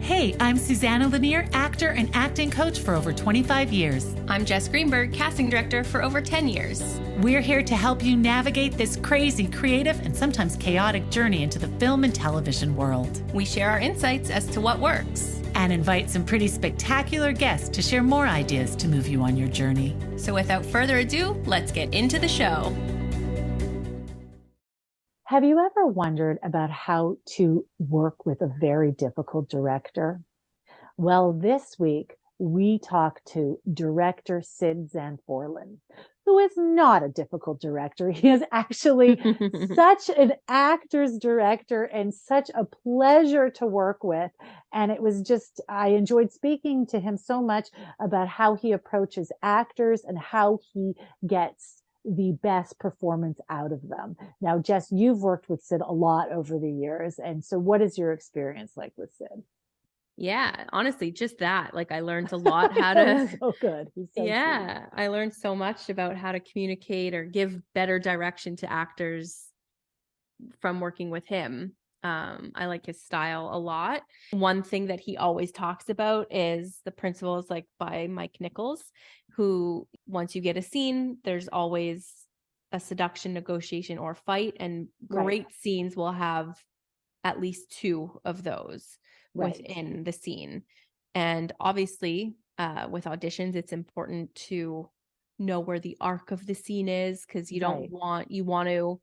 Hey, I'm Suzanna Lanier, actor and acting coach for over 25 years. I'm Jess Greenberg, casting director for over 10 years. We're here to help you navigate this crazy, creative, and sometimes chaotic journey into the film and television world. We share our insights as to what works. And invite some pretty spectacular guests to share more ideas to move you on your journey. So without further ado, let's get into the show. Have you ever wondered about how to work with a very difficult director? Well, this week we talk to director Sid Zanforlin, who is not a difficult director. He is actually such an actor's director and such a pleasure to work with. And it was just, I enjoyed speaking to him so much about how he approaches actors and how he gets the best performance out of them. Now, Jess, you've worked with Sid a lot over the years. And so what is your experience like with Sid? Yeah, honestly, just that. Like I learned a lot how to. So good. He's so yeah, sweet. I learned so much about how to communicate or give better direction to actors from working with him. I like his style a lot. One thing that he always talks about is the principles like by Mike Nichols, who once you get a scene, there's always a seduction, negotiation, or fight. And great scenes will have at least two of those within the scene. And obviously, with auditions, it's important to know where the arc of the scene is, because you want to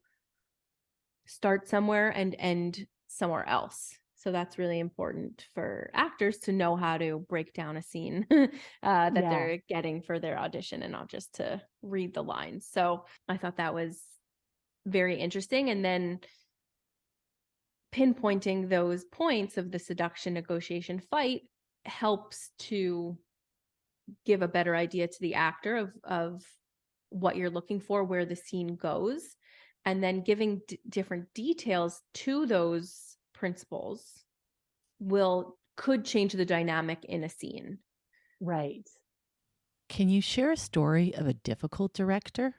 start somewhere and end somewhere else. So that's really important for actors to know how to break down a scene that they're getting for their audition and not just to read the lines. So I thought that was very interesting. And then pinpointing those points of the seduction, negotiation, fight helps to give a better idea to the actor of what you're looking for, where the scene goes. And then giving different details to those principles could change the dynamic in a scene. Right. Can you share a story of a difficult director?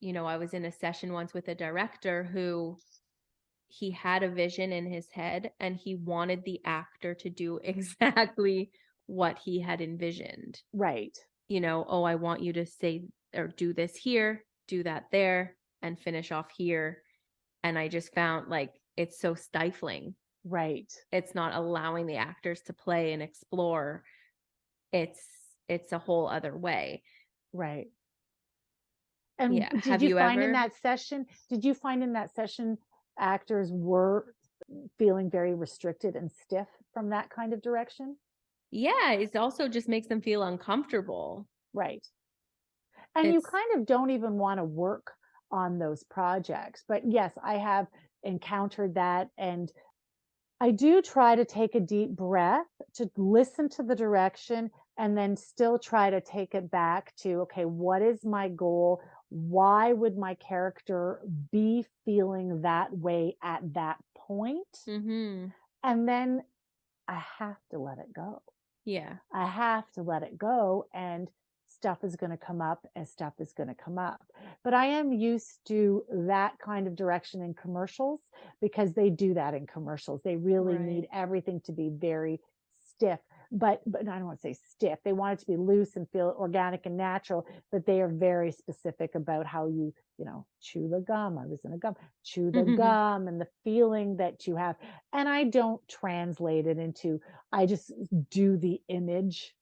You know, I was in a session once with a director who he had a vision in his head and he wanted the actor to do exactly what he had envisioned. Right. You know, oh, I want you to say or do this here, do that there, and finish off here. And I just found like it's so stifling. Right. It's not allowing the actors to play and explore. It's a whole other way. Right. And yeah. did you find in that session actors were feeling very restricted and stiff from that kind of direction? Yeah, it also just makes them feel uncomfortable. Right. And you kind of don't even want to work on those projects. But yes, I have encountered that. And I do try to take a deep breath, to listen to the direction, and then still try to take it back to, okay, what is my goal? Why would my character be feeling that way at that point? Mm-hmm. And then I have to let it go. Yeah. I have to let it go, and stuff is going to come up as stuff is going to come up. But I am used to that kind of direction in commercials, because they do that in commercials. They really need everything to be very stiff. But I don't want to say stiff. They want it to be loose and feel organic and natural, but they are very specific about how you chew the gum. I was in a gum, chew the gum, and the feeling that you have. And I don't translate it into, I just do the image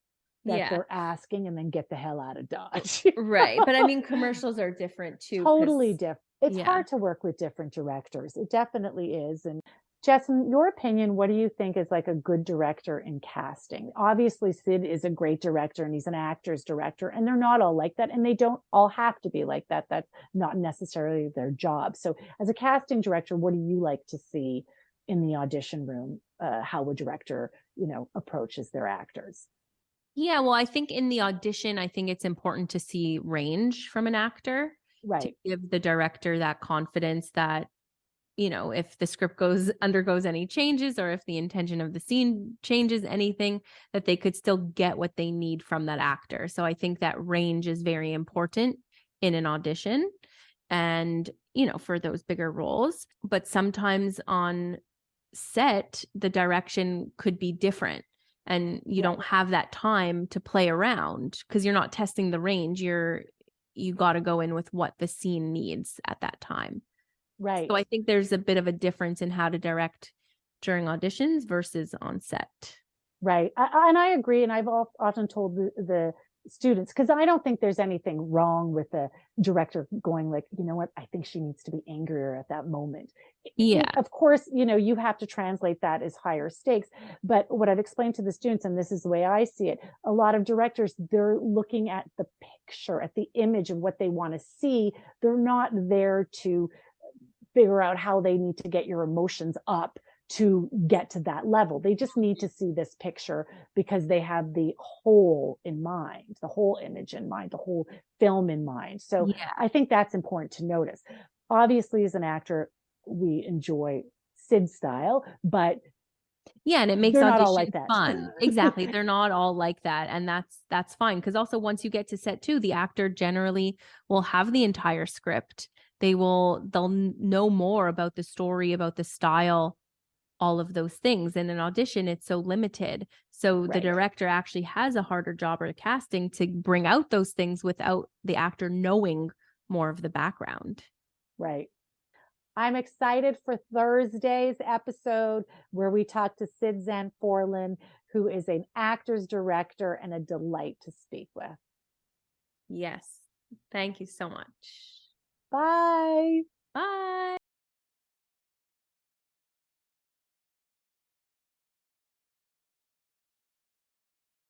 that they're asking and then get the hell out of Dodge. Right. But I mean, commercials are different too. Totally different. It's hard to work with different directors. It definitely is. And Jess, in your opinion, what do you think is like a good director in casting? Obviously, Sid is a great director and he's an actor's director, and they're not all like that. And they don't all have to be like that. That's not necessarily their job. So as a casting director, what do you like to see in the audition room? How a director, approaches their actors? Yeah, well, I think in the audition, I think it's important to see range from an actor. Right. To give the director that confidence that, if the script undergoes any changes, or if the intention of the scene changes anything, that they could still get what they need from that actor. So I think that range is very important in an audition and, for those bigger roles. But sometimes on set, the direction could be different. And you don't have that time to play around because you're not testing the range. You got to go in with what the scene needs at that time. Right. So I think there's a bit of a difference in how to direct during auditions versus on set. Right. And I agree. And I've often told the students, because I don't think there's anything wrong with the director going like, you know what, I think she needs to be angrier at that moment. Yeah. Of course, you have to translate that as higher stakes. But what I've explained to the students, and this is the way I see it, a lot of directors, they're looking at the picture, at the image of what they want to see. They're not there to figure out how they need to get your emotions up to get to that level. They just need to see this picture because they have the whole in mind, the whole image in mind, the whole film in mind. So I think that's important to notice. Obviously, as an actor, we enjoy Sid style, but and it makes they're audition not all like that. fun. Exactly. They're not all like that. And that's fine. Because also once you get to set 2, the actor generally will have the entire script. They'll know more about the story, about the style, all of those things. In an audition, it's so limited. So the director actually has a harder job or casting to bring out those things without the actor knowing more of the background. Right. I'm excited for Thursday's episode where we talk to Sid Zanforlin, who is an actor's director and a delight to speak with. Yes. Thank you so much. Bye. Bye.